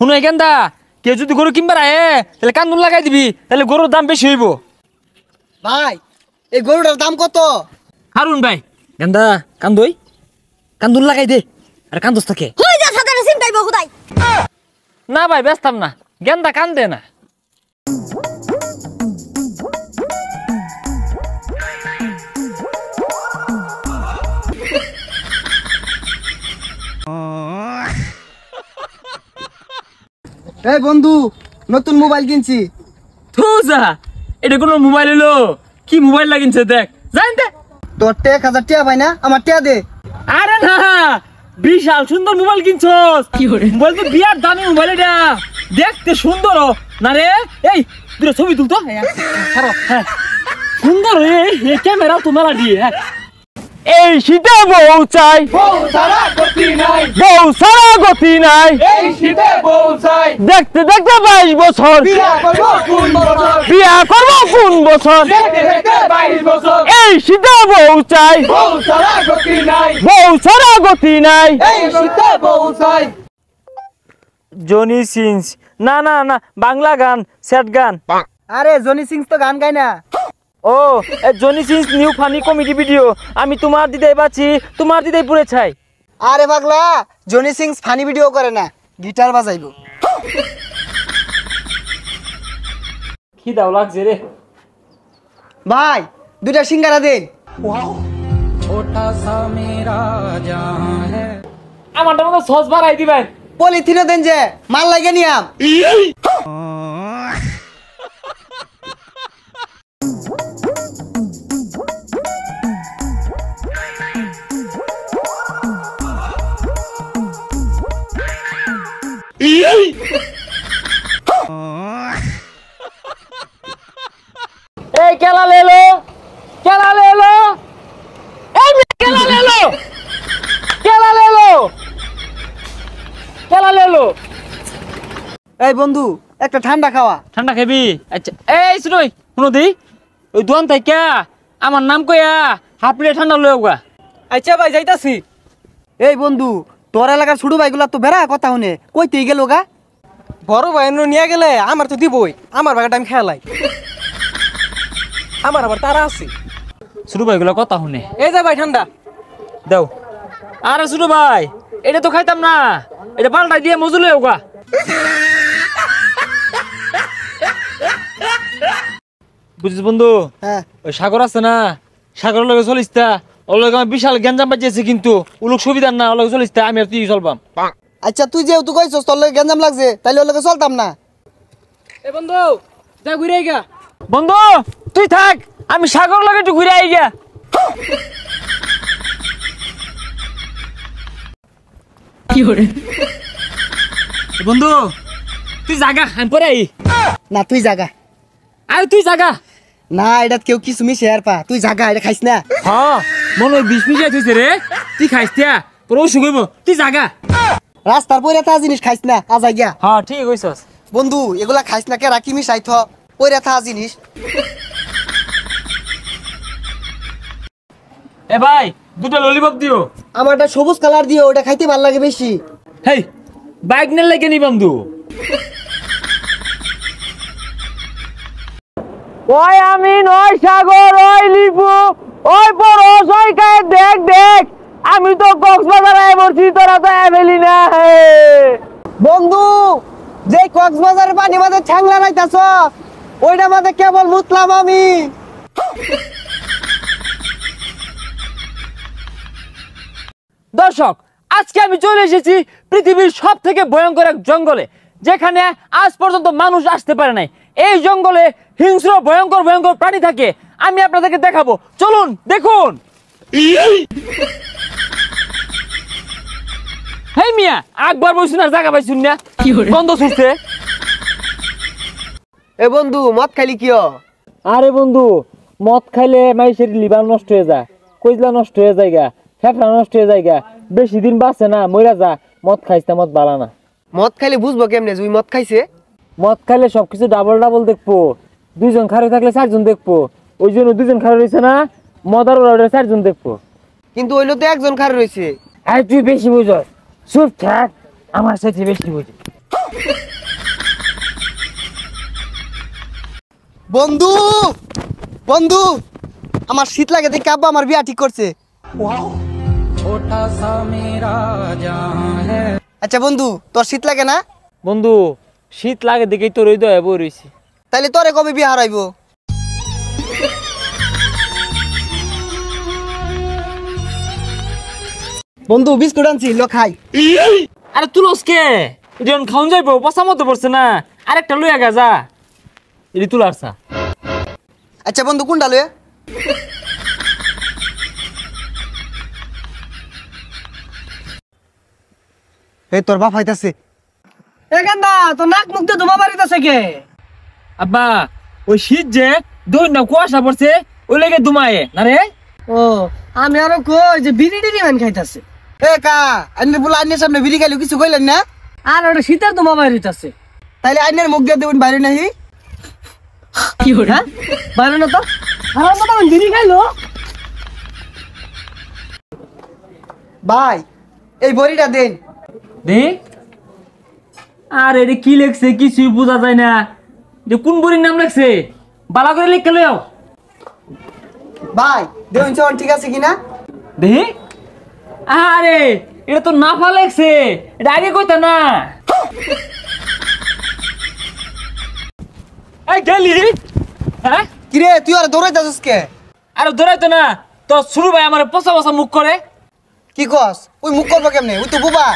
শুনো গেন্দা কেউ যদি গরু কিনবার আয়ে তাহলে কান্দুন লাগাই দিবি, তাহলে গরুর দাম বেশি হইব। ভাই এই গরুটার দাম কত? হারুন ভাই গেন্দা কান্দুই কান্দুন লাগাই দে আর কান্দুস থাকে না ভাই ব্যস্তাম না, গেন্দা কান্দে না। এই বন্ধু নতুন মোবাইল কিনছি। থুজা এটা কোন মোবাইল হলো? কি মোবাইল লাগিনছে দেখ জানতে। তোর 1000 টাকা ভাই না, আমার টাকা দে। আরে না বিশাল সুন্দর মোবাইল কিনছস। মোবাইল তো বিয়ার দামি মোবাইল, এটা দেখতে সুন্দর না রে। এই তুই ছবি তুলতো সুন্দর ক্যামেরা তো মেলা দিয়ে। এই শীতে বউ চাই, বউ সারা গতি নাই, বউ সারা গতি নাই। এই শীতে বউ চাই, দেখতে দেখতে 22 বছর, বিয়া করব কোন বছর, বিয়া করব কোন বছর, দেখতে দেখতে 22 বছর। এই শীতে বউ চাই, বউ সারা গতি নাই, বউ সারা গতি নাই। এই শীতে বউ চাই। জনি সিংস না না না বাংলা গান, স্যাড গান। আরে জনি সিং তো গান গায় না। ও Johnny sings new funny comedy video. আমি তোমার দিদাই বাঁচি, তোমার দিদাই পুরে ছাই। আরে পাগলা, জনি সিং ফানি ভিডিও করে না, গিটার বাজাইবো। কি দাও লাগছে রে ভাই, দুইটা সিঙ্গারা দেন। छोटा सा मेरा जहां है। আমারটা মতো সস বাড়াই দিবেন। পলিথিনও দেন যে মাল লাগে নিয়াম। এই কেলা ले लो, কেলা ले लो, এই কেলা ले लो, কেলা ले लो, কেলা ले लो। এই বন্ধু একটা ঠান্ডা খাওয়া। ঠান্ডা খাবি? আচ্ছা এই শুনই শুনো দি, ওই দোকান থেকে আমার নাম কইয়া হাফ প্লেট ঠান্ডা লয়ে গা। আচ্ছা ভাই যাইতাছি। এই বন্ধু, তোর এলাকার ছোট ভাইগুলা তো বেড়া কথা শুনে কইতেই গেল গা। বড় ভাই নিয়ে গেলে আমার তো দিবই, আমার বাগাটা আমি খেলাই। আমার আবার তারা আছে। ছোট ভাইগুলো কথা শুনে। এই যে ভাই ঠান্ডা দাও। আরে ছোট ভাই এটা তো খাইতাম না, এটা পাল্টাই দিয়ে মজুর লয়ে গা। বুঝছিস বন্ধু? হ্যাঁ। ওই সাগর আছে না, সাগরের লগে চলিস তা, ওর লগে আমার বিশাল গ্যাঞ্জাম বাজিয়েছে, কিন্তু ওলোক সুবিধার না, ওর লগে চলিস তা, আমি আর তুই চলবাম। আচ্ছা তুই যেহেতু কইছস তোর লগে গেঞ্জাম লাগছে, তাইলে ওর লগে চলতাম না। এ বন্ধু যা ঘুরে গা। বন্ধু তুই থাক, আমি সাগর লগে একটু ঘুরে আই গা। কি করে? বন্ধু তুই জাগা, আমি পরে আই। না তুই জাগা। আরে তুই জাগা। না এটা কেউ কিছু মিশে আর পা, তুই জাগা, এটা খাইস না। হ্যাঁ মনে হয় 20 মিনিট হয়েছে রে, তুই খাইস তিয়া তোর অসুখ হইব, তুই জাগা। রাস্তার পরে থা জিনিস খাইস না, আজা গিয়া। হ্যাঁ ঠিক হইছস। বন্ধু এগুলা খাইস না, কে রাখি মিশাই থ পরে থা জিনিস। এ ভাই দুটো ললিপপ দিও। আমারটা সবুজ কালার দিও, ওটা খাইতে ভালো লাগে বেশি। হেই বাইক নে লাগে নি বন্ধু। ওই আমি নয় সাগর, ওই লিপু, ওই পরশ, ওই কায় দেখ দেখ, আমি তো কক্সবাজার আয় বলছি, তোরা তো এভেলি না। বন্ধু যে কক্সবাজারের পানি মাঝে ঠ্যাংলা রাইতাছ, ওইটা মাঝে কেবল মুতলাম আমি। দর্শক আজকে আমি চলে এসেছি পৃথিবীর সব থেকে ভয়ঙ্কর এক জঙ্গলে, যেখানে আজ পর্যন্ত মানুষ আসতে পারে নাই। এই জঙ্গলে হিংস্র ভয়ঙ্কর ভয়ঙ্কর প্রাণী থাকে, আমি আপনাদেরকে দেখাবো, চলুন দেখুন। হেই মিয়া একবার বসুন আর জায়গা পাইছুন না, গন্ধ ছুটছে। এ বন্ধু মদ খাইলি কি? আরে বন্ধু মদ খাইলে মাইসের লিভার নষ্ট হয়ে যায়, কইজলা নষ্ট হয়ে যায়, ফেফড়া নষ্ট হয়ে যায়, বেশি দিন বাঁচে না, মইরা যা। মদ খাইছে, মদ বালা না। মদ খাইলে বুঝবো কেমনে তুই মদ খাইছে? মদ খাইলে সবকিছু ডাবল ডাবল দেখবো, দুইজন খারে থাকলে 4 জন দেখবো, ওই জন্য 2 জন খারে রয়েছে না, মদার ওরা 4 জন দেখবো। কিন্তু ওইলো তো একজন খারে রয়েছে। আর তুই বেশি বুঝস, চুপ থাক, আমার সাথে বেশি বুঝি। বন্ধু বন্ধু আমার শীত লাগে দেখে আব্বা আমার বিয়া ঠিক করছে। छोटा सा मेरा जहां है। আচ্ছা বন্ধু তোর শীত লাগে না? বন্ধু শীত লাগে দেখেই তোর ওই দয়া বই রইছি। তাইলে তোরে কবে বিয়া হারাইব? বন্ধু বিস্কুট আনছি লো খাই। আরে তুলস কে যখন খাওন যাইবো পচা মতো পড়ছে না, আরেকটা লইয়া গা যা। এটি তুলারছা। আচ্ছা বন্ধু কোনটা লয়ে? এই তোর বাপ আইতাছে। এ গান্দা তো নাক মুখ দিয়ে ধোমা বাড়িতেছে কে? আব্বা ওই শীত যে দৈন্য কুয়াশা পড়ছে ওই লেগে দুমায়ে না রে। ও আমি আরো কই যে বিড়ি টিড়ি মান খাইতাছে। এ কা আইনে বলে আইনের সামনে বিড়ি খাইলে কিছু কইলেন না? আর ওটা শীতের ধোমা বাড়িতেছে। তাইলে আইনের মুখ দিয়ে দেবেন বাইরে নাহি। কি হরে? বাইরে না তো আমার মতো বিড়ি খাইলো। ভাই এই বড়িটা দেন। দে আর এটা কি লেখছে কিছুই বোঝা যায় না। এটা কোন বড়ির নাম লেখছে? বালা করে লিখে লও। ভাই দেখুন চল ঠিক আছে কিনা? দে আরে এটা তো নাফা লেখছে, এটা আগে কইতা না। এই গেলি হ্যাঁ? কিরে তুই আর দৌড়াইতাছিস কে? আরে ধরাইতো না তো শুরু ভাই আমার পচা পচা মুখ করে। কি কস? ওই মুখ করবো কেমনে? ওই তো বুবা।